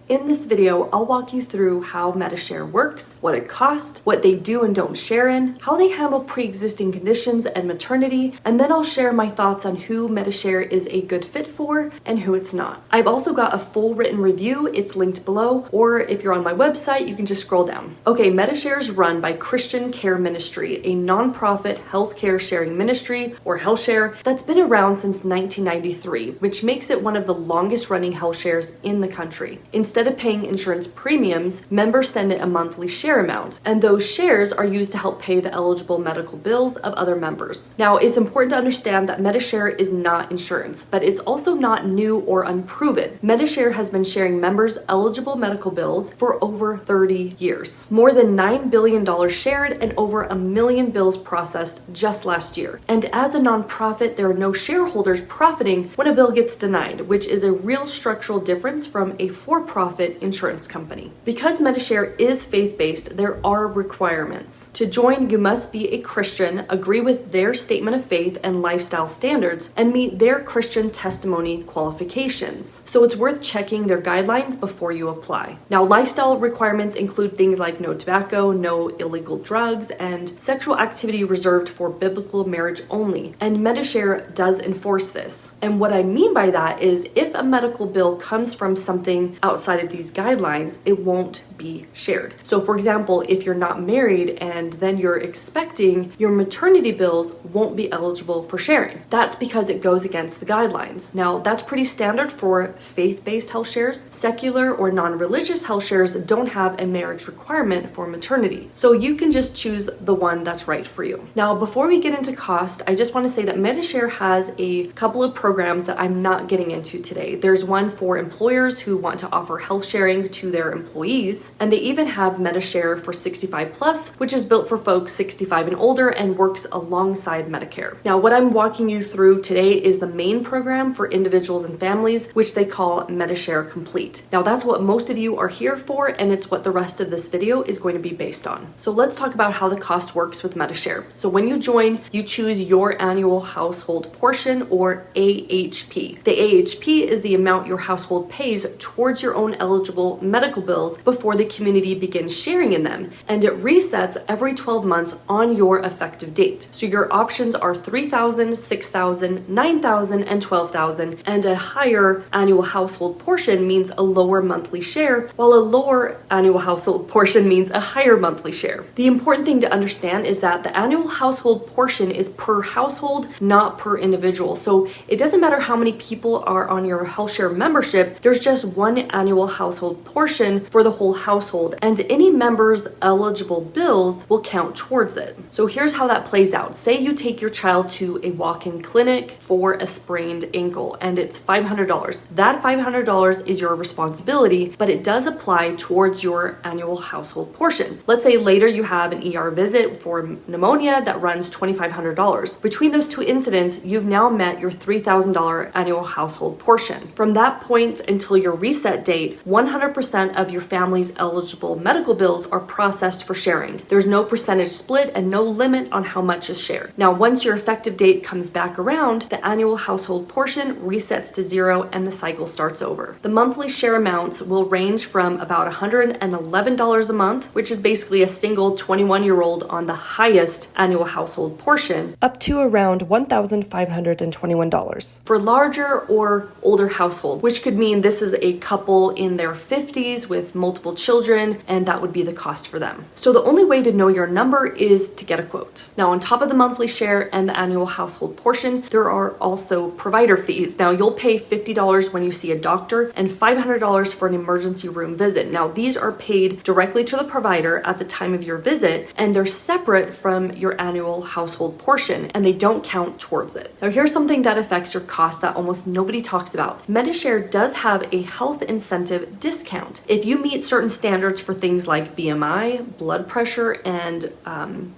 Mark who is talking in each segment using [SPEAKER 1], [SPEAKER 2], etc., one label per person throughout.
[SPEAKER 1] In this video, I'll walk you through how Medi-Share works, what it costs, what they do and don't share in, how they handle pre-existing conditions and maternity, and then I'll share my thoughts on who Medi-Share is a good fit for and who it's not. I've also got a full written review, it's linked below, or if you're on my website, you can just scroll down. Okay, Medi-Share is run by Christian Care Ministry, a nonprofit healthcare sharing ministry, or HealthShare, that's been around since 1993, which makes it one of the longest running health shares in the country. Instead of paying insurance premiums, members send in a monthly share amount, and those shares are used to help pay the eligible medical bills of other members. Now, it's important to understand that Medi-Share is not insurance, but it's also not new or unproven. Medi-Share has been sharing members' eligible medical bills for over 30 years. More than $9 billion shared and over 1 million bills processed just last year. And as a nonprofit, there are no shareholders profiting when a bill gets denied, which is a real structural difference from a for-profit insurance company. Because Medi-Share is faith-based, there are requirements. To join, you must be a Christian, agree with their statement of faith and lifestyle standards, and meet their Christian testimony qualifications. So it's worth checking their guidelines before you apply. Now, lifestyle requirements include things like no tobacco, no illegal drugs, and sexual activity reserved for biblical marriage only. And Medi-Share does enforce this. And what I mean by that is if a medical bill comes from something outside of these guidelines, it won't be shared. So for example, if you're not married and then you're expecting, your maternity bills won't be eligible for sharing. That's because it goes against the guidelines. Now, that's pretty standard for faith-based health shares. Secular or non-religious health shares don't have a marriage requirement for maternity. So you can just choose the one that's right for you. Now, before we get into cost, I just want to say that Medi-Share has a couple of programs that I'm not getting into today. There's one for employers who want to offer health sharing to their employees, and they even have Medi-Share for 65 plus, which is built for folks 65 and older and works alongside Medicare. Now, what I'm walking you through today is the main program for individuals and families, which they call Medi-Share Complete. Now, that's what most of you are here for, and it's what the rest of this video is going to be based on. So let's talk about how the cost works with Medi-Share. So when you join, you choose your annual household portion, or AHP. The AHP is the amount your household pays towards your own eligible medical bills before the community begins sharing in them, and it resets every 12 months on your effective date. So your options are $3,000, $6,000, $9,000, and $12,000, and a higher annual household portion means a lower monthly share, while a lower annual household portion means a higher monthly share. The important thing to understand is that the annual household portion is per household, not per individual. So it doesn't matter how many people are on your HealthShare membership, there's just one annual household portion for the whole household, and any member's eligible bills will count towards it. So here's how that plays out. Say you take your child to a walk-in clinic for a sprained ankle, and it's $500. That $500 is your responsibility, but it does apply towards your annual household portion. Let's say later you have an ER visit for pneumonia that runs $2,500. Between those two incidents, you've now met your $3,000 annual household portion. From that point until your reset date, 100% of your family's eligible medical bills are processed for sharing. There's no percentage split and no limit on how much is shared. Now, once your effective date comes back around, the annual household portion resets to zero and the cycle starts over. The monthly share amounts will range from about $111 a month, which is basically a single 21-year-old on the highest annual household portion, up to around $1,521 for larger or older households, which could mean this is a couple in their 50s with multiple children, and that would be the cost for them. So the only way to know your number is to get a quote. Now, on top of the monthly share and the annual household portion, there are also provider fees. Now, you'll pay $50 when you see a doctor and $500 for an emergency room visit. Now, these are paid directly to the provider at the time of your visit, and they're separate from your annual household portion, and they don't count towards it. Now, here's something that affects your cost that almost nobody talks about. Medi-Share does have a health incentive discount. If you meet certain standards for things like BMI, blood pressure, and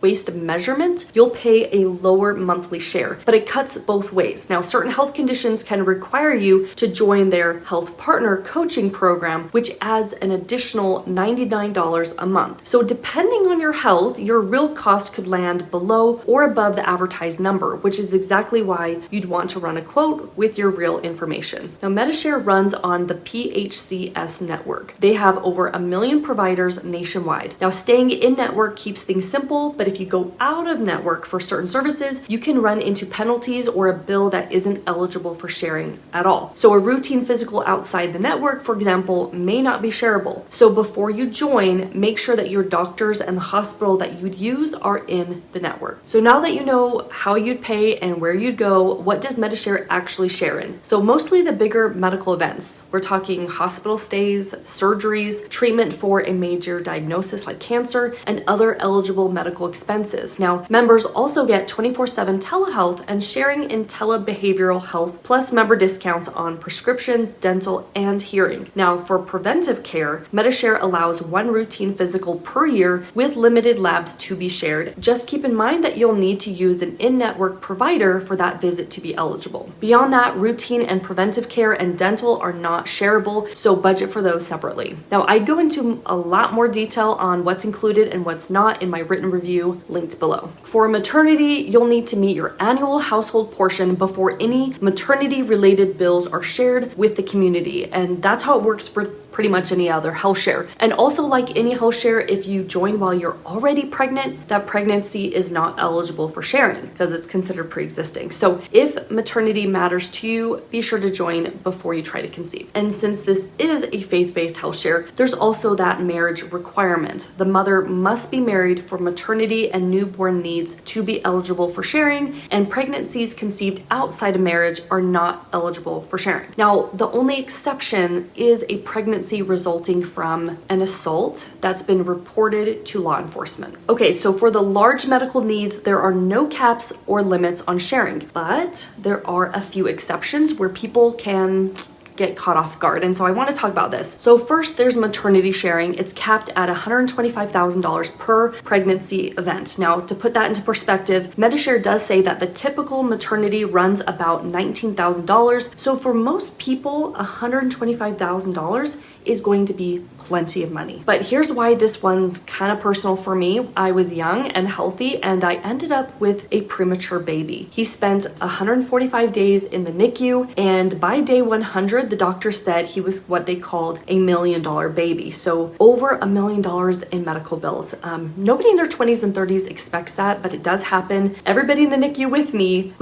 [SPEAKER 1] waist measurement, you'll pay a lower monthly share, but it cuts both ways. Now, certain health conditions can require you to join their health partner coaching program, which adds an additional $99 a month. So depending on your health, your real cost could land below or above the advertised number, which is exactly why you'd want to run a quote with your real information. Now, Medi-Share runs on the PHCS PHCS Network. They have over 1 million providers nationwide. Now, staying in network keeps things simple, but if you go out of network for certain services, you can run into penalties or a bill that isn't eligible for sharing at all. So a routine physical outside the network, for example, may not be shareable. So before you join, make sure that your doctors and the hospital that you'd use are in the network. So now that you know how you'd pay and where you'd go, what does Medi-Share actually share in? So mostly the bigger medical events. We're talking hospital stays, surgeries, treatment for a major diagnosis like cancer, and other eligible medical expenses. Now, members also get 24/7 telehealth and sharing in telebehavioral health, plus member discounts on prescriptions, dental, and hearing. Now, for preventive care, Medi-Share allows one routine physical per year with limited labs to be shared. Just keep in mind that you'll need to use an in-network provider for that visit to be eligible. Beyond that, routine and preventive care and dental are not shareable, so budget for those separately. Now, I go into a lot more detail on what's included and what's not in my written review linked below. For maternity, you'll need to meet your annual household portion before any maternity-related bills are shared with the community, and that's how it works for pretty much any other HealthShare. And also, like any HealthShare, if you join while you're already pregnant, that pregnancy is not eligible for sharing because it's considered pre-existing. So if maternity matters to you, be sure to join before you try to conceive. And since this is a faith-based HealthShare, there's also that marriage requirement. The mother must be married for maternity and newborn needs to be eligible for sharing, and pregnancies conceived outside of marriage are not eligible for sharing. Now, the only exception is a pregnancy resulting from an assault that's been reported to law enforcement. Okay, so for the large medical needs, there are no caps or limits on sharing, but there are a few exceptions where people can get caught off guard. And so I want to talk about this. So first, there's maternity sharing. It's capped at $125,000 per pregnancy event. Now, to put that into perspective, Medi-Share does say that the typical maternity runs about $19,000. So for most people, $125,000 is going to be plenty of money. But here's why this one's kind of personal for me. I was young and healthy, and I ended up with a premature baby. He spent 145 days in the NICU, and by day 100, the doctor said he was what they called a $1 million baby. So over $1 million in medical bills. Nobody in their 20s and 30s expects that, but it does happen. Everybody in the NICU with me,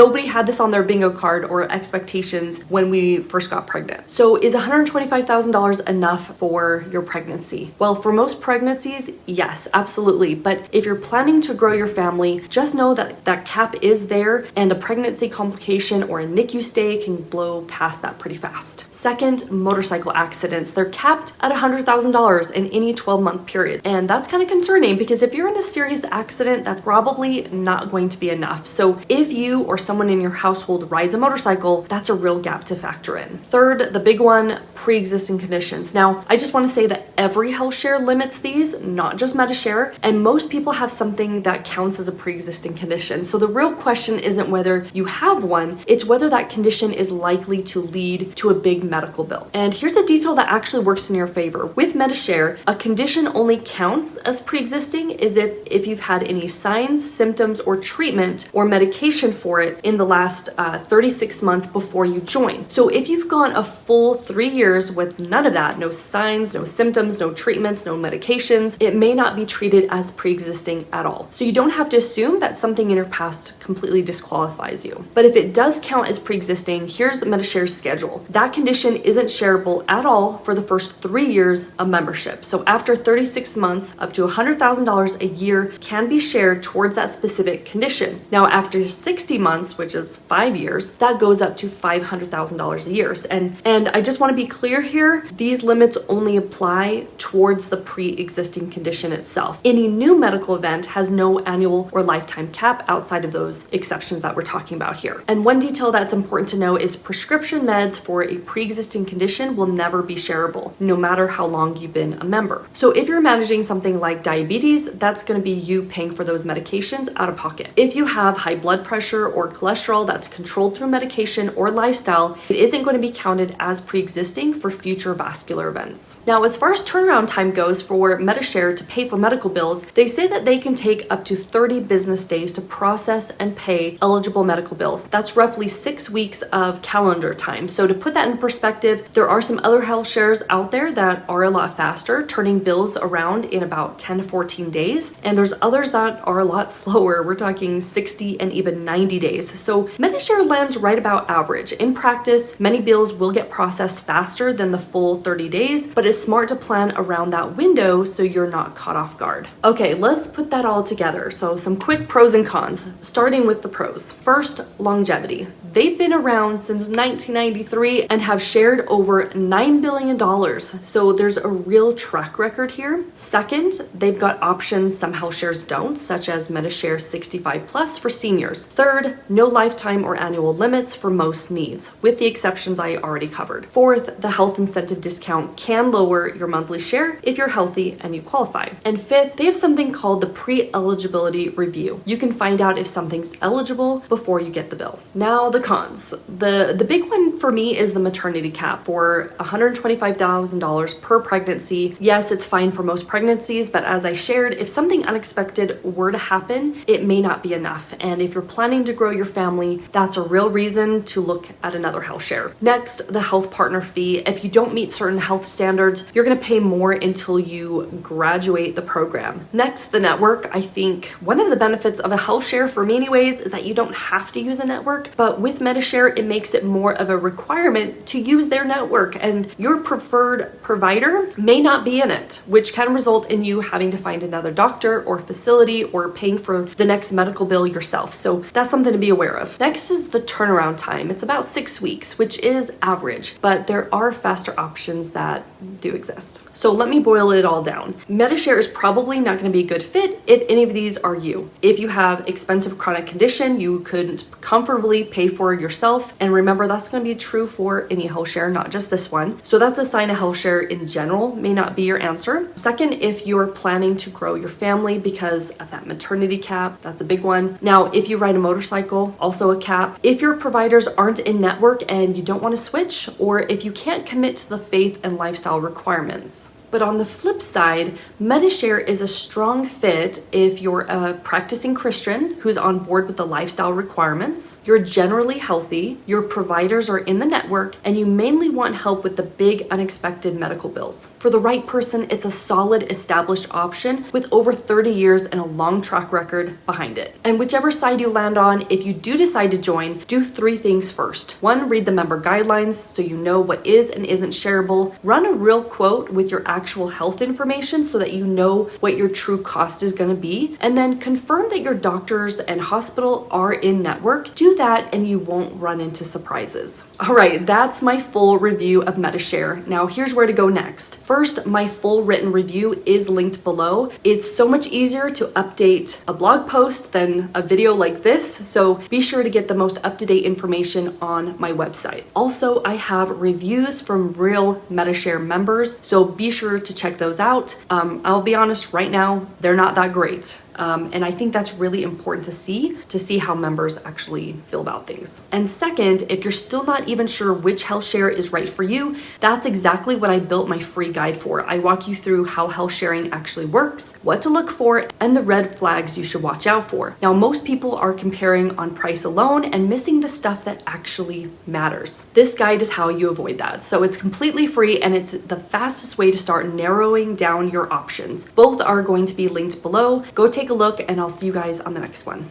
[SPEAKER 1] nobody had this on their bingo card or expectations when we first got pregnant. So is $125,000 enough for your pregnancy? Well, for most pregnancies, yes, absolutely. But if you're planning to grow your family, just know that that cap is there, and a pregnancy complication or a NICU stay can blow past that pretty fast. Second, motorcycle accidents. They're capped at $100,000 in any 12-month period. And that's kind of concerning because if you're in a serious accident, that's probably not going to be enough. So if you or someone in your household rides a motorcycle, that's a real gap to factor in. Third, the big one, pre-existing conditions. Now, I just want to say that every HealthShare limits these, not just Medi-Share, and most people have something that counts as a pre-existing condition. So the real question isn't whether you have one, it's whether that condition is likely to lead to a big medical bill. And here's a detail that actually works in your favor. With Medi-Share, a condition only counts as pre-existing is if you've had any signs, symptoms, or treatment or medication for it in the last 36 months before you join. So if you've gone a full 3 years with none of that, no signs, no symptoms, no treatments, no medications, it may not be treated as pre-existing at all. So you don't have to assume that something in your past completely disqualifies you. But if it does count as pre-existing, here's Medi-Share's schedule. That condition isn't shareable at all for the first 3 years of membership. So after 36 months, up to $100,000 a year can be shared towards that specific condition. Now, after 60 months, which is 5 years, that goes up to $500,000 a year. And I just want to be clear here, these limits only apply towards the pre-existing condition itself. Any new medical event has no annual or lifetime cap outside of those exceptions that we're talking about here. And one detail that's important to know is prescription meds for a pre-existing condition will never be shareable, no matter how long you've been a member. So if you're managing something like diabetes, that's going to be you paying for those medications out of pocket. If you have high blood pressure or cholesterol that's controlled through medication or lifestyle, it isn't going to be counted as pre-existing for future vascular events. Now, as far as turnaround time goes for Medi-Share to pay for medical bills, they say that they can take up to 30 business days to process and pay eligible medical bills. That's roughly 6 weeks of calendar time. time. So to put that in perspective, there are some other health shares out there that are a lot faster, turning bills around in about 10 to 14 days. And there's others that are a lot slower. We're talking 60 and even 90 days. So Medi-Share lands right about average. In practice, many bills will get processed faster than the full 30 days, but it's smart to plan around that window so you're not caught off guard. Okay, let's put that all together. So some quick pros and cons, starting with the pros. First, longevity. They've been around since 1993 and have shared over $9 billion. So there's a real track record here. Second, they've got options some health shares don't, such as Medi-Share 65 plus for seniors. Third, no lifetime or annual limits for most needs, with the exceptions I already covered. Fourth, the health incentive discount can lower your monthly share if you're healthy and you qualify. And fifth, they have something called the pre-eligibility review. You can find out if something's eligible before you get the bill. Now the cons. The big one for me is the maternity cap for $125,000 per pregnancy. Yes, it's fine for most pregnancies, but as I shared, if something unexpected were to happen, it may not be enough. And if you're planning to grow your family, that's a real reason to look at another health share. Next, the health partner fee. If you don't meet certain health standards, you're going to pay more until you graduate the program. Next, the network. I think one of the benefits of a health share for me anyways is that you don't have to use a network, but with Medi-Share, it makes it more of a requirement to use their network, and your preferred provider may not be in it, which can result in you having to find another doctor or facility or paying for the next medical bill yourself. So that's something to be aware of. Next is the turnaround time. It's about 6 weeks, which is average, but there are faster options that do exist. So let me boil it all down. Medi-Share is probably not going to be a good fit if any of these are you. If you have expensive chronic condition you couldn't comfortably pay for yourself, and remember that's going to be true for any health share, not just this one. So that's a sign a health share in general may not be your answer. Second, if you're planning to grow your family because of that maternity cap, that's a big one. Now, if you ride a motorcycle, also a cap. If your providers aren't in network and you don't want to switch, or if you can't commit to the faith and lifestyle requirements. But on the flip side, Medi-Share is a strong fit if you're a practicing Christian who's on board with the lifestyle requirements, you're generally healthy, your providers are in the network, and you mainly want help with the big unexpected medical bills. For the right person, it's a solid established option with over 30 years and a long track record behind it. And whichever side you land on, if you do decide to join, do 3 things first. 1, read the member guidelines so you know what is and isn't shareable. Run a real quote with your actual health information so that you know what your true cost is going to be, and then confirm that your doctors and hospital are in network. Do that and you won't run into surprises. All right, that's my full review of Medi-Share. Now here's where to go next. First, my full written review is linked below. It's so much easier to update a blog post than a video like this, so be sure to get the most up-to-date information on my website. Also, I have reviews from real Medi-Share members, so be sure to check those out. I'll be honest, right now, they're not that great. And I think that's really important to see how members actually feel about things. And second, if you're still not even sure which health share is right for you, that's exactly what I built my free guide for. I walk you through how health sharing actually works, what to look for, and the red flags you should watch out for. Now, most people are comparing on price alone and missing the stuff that actually matters. This guide is how you avoid that. So it's completely free and it's the fastest way to start narrowing down your options. Both are going to be linked below. Go take a look and I'll see you guys on the next one.